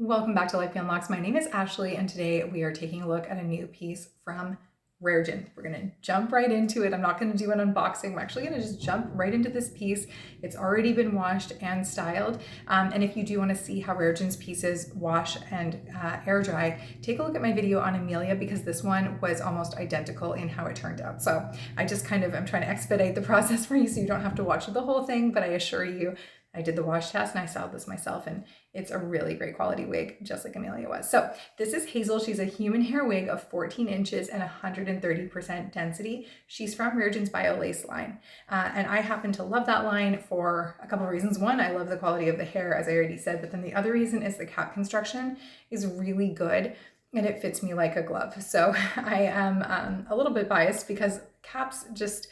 Welcome back to Life Beyond Locks. My name is Ashley, and today we are taking a look at a new piece from Raregen. We're going to jump right into it. I'm not going to do an unboxing. We're actually going to just jump right into this piece. It's already been washed and styled. And if you do want to see how Raregen's pieces wash and air dry, take a look at my video on Amelia, because this one was almost identical in how it turned out. So I'm trying to expedite the process for you so you don't have to watch the whole thing, but I assure you, I did the wash test and I styled this myself, and it's a really great quality wig, just like Amelia was. So this is Hazel. She's a human hair wig of 14 inches and 130% density. She's from Raregen's Biolace line. And I happen to love that line for a couple of reasons. One, I love the quality of the hair, as I already said, but then the other reason is the cap construction is really good and it fits me like a glove. So I am a little bit biased because caps just,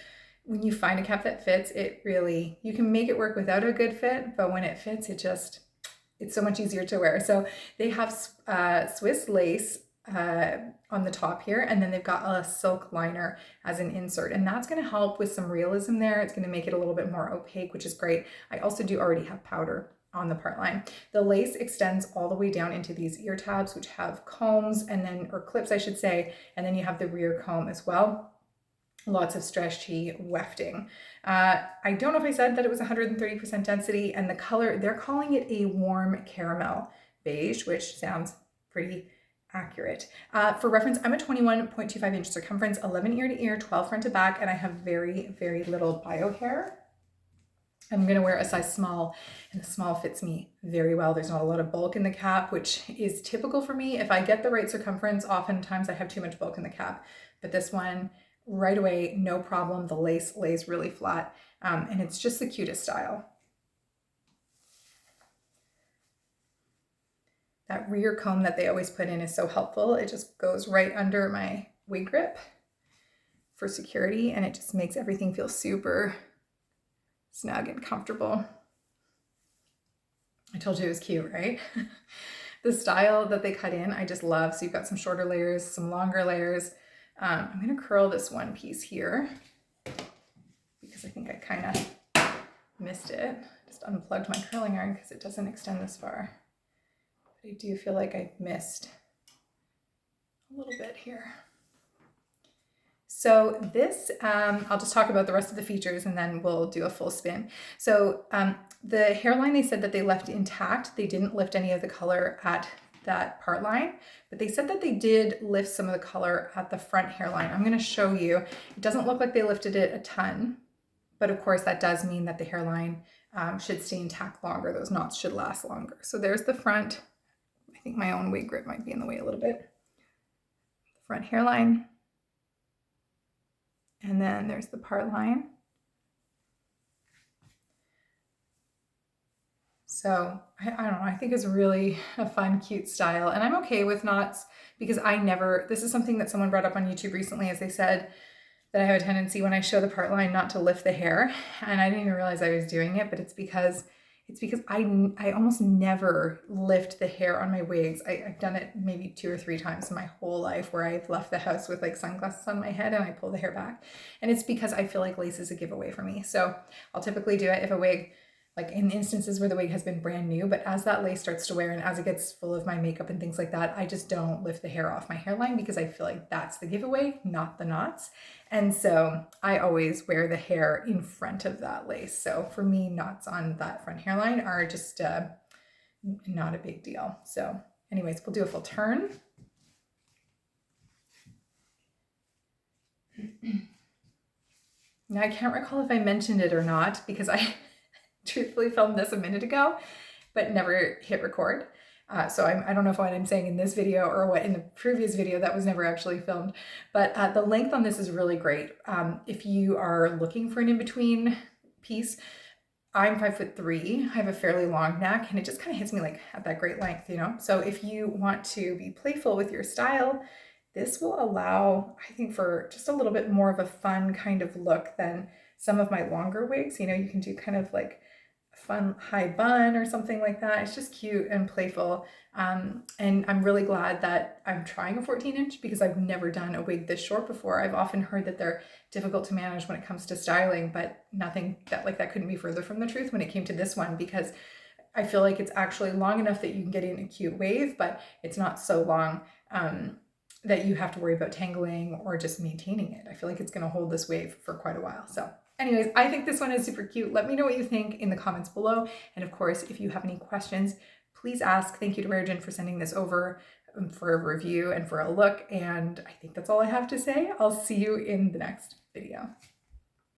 when you find a cap that fits, you can make it work without a good fit, but when it fits, it's so much easier to wear. So they have Swiss lace on the top here, and then they've got a silk liner as an insert, and that's going to help with some realism there. It's going to make it a little bit more opaque, which is great. I also do already have powder on the part line. The lace extends all the way down into these ear tabs, which have combs or clips, I should say, and then you have the rear comb as well. Lots of stretchy wefting. I don't know if I said that it was 130% density, and the color, they're calling it a warm caramel beige, which sounds pretty accurate. For reference, I'm a 21.25 inch circumference, 11 ear to ear, 12 front to back, and I have very, very little bio hair. I'm going to wear a size small, and the small fits me very well. There's not a lot of bulk in the cap, which is typical for me. If I get the right circumference, oftentimes I have too much bulk in the cap, but this one, right away, no problem. The lace lays really flat, and it's just the cutest style. That rear comb that they always put in is so helpful. It just goes right under my wig grip for security, and it just makes everything feel super snug and comfortable. I told you it was cute, right? The style that they cut in, I just love. So you've got some shorter layers, some longer layers. I'm going to curl this one piece here because I think I kind of missed it. Just unplugged my curling iron because it doesn't extend this far. But I do feel like I missed a little bit here. So this, I'll just talk about the rest of the features and then we'll do a full spin. So the hairline, they said that they left intact. They didn't lift any of the color at that part line, but they said that they did lift some of the color at the front hairline. I'm going to show you. It doesn't look like they lifted it a ton, but of course that does mean that the hairline should stay intact longer. Those knots should last longer. So there's the front. I think my own wig grip might be in the way a little bit. The front hairline. And then there's the part line. So I don't know, I think it's really a fun, cute style. And I'm okay with knots because this is something that someone brought up on YouTube recently, as they said that I have a tendency when I show the part line not to lift the hair. And I didn't even realize I was doing it, but it's because I almost never lift the hair on my wigs. I've done it maybe 2 or 3 times in my whole life where I've left the house with like sunglasses on my head and I pull the hair back. And it's because I feel like lace is a giveaway for me. So I'll typically do it if a wig, like in instances where the wig has been brand new, but as that lace starts to wear and as it gets full of my makeup and things like that, I just don't lift the hair off my hairline because I feel like that's the giveaway, not the knots. And so I always wear the hair in front of that lace. So for me, knots on that front hairline are just not a big deal. So anyways, we'll do a full turn. Now I can't recall if I mentioned it or not because I truthfully filmed this a minute ago, but never hit record. So I don't know if what I'm saying in this video or what in the previous video that was never actually filmed, but the length on this is really great. If you are looking for an in-between piece, I'm 5'3". I have a fairly long neck and it just kind of hits me like at that great length, you know? So if you want to be playful with your style, this will allow, I think, for just a little bit more of a fun kind of look than some of my longer wigs. You know, you can do kind of like fun high bun or something like that. It's just cute and playful. And I'm really glad that I'm trying a 14 inch because I've never done a wig this short before. I've often heard that they're difficult to manage when it comes to styling, but nothing that couldn't be further from the truth when it came to this one, because I feel like it's actually long enough that you can get in a cute wave, but it's not so long that you have to worry about tangling or just maintaining it. I feel like it's going to hold this wave for quite a while. So anyways, I think this one is super cute. Let me know what you think in the comments below. And of course, if you have any questions, please ask. Thank you to Raregen for sending this over for a review and for a look. And I think that's all I have to say. I'll see you in the next video.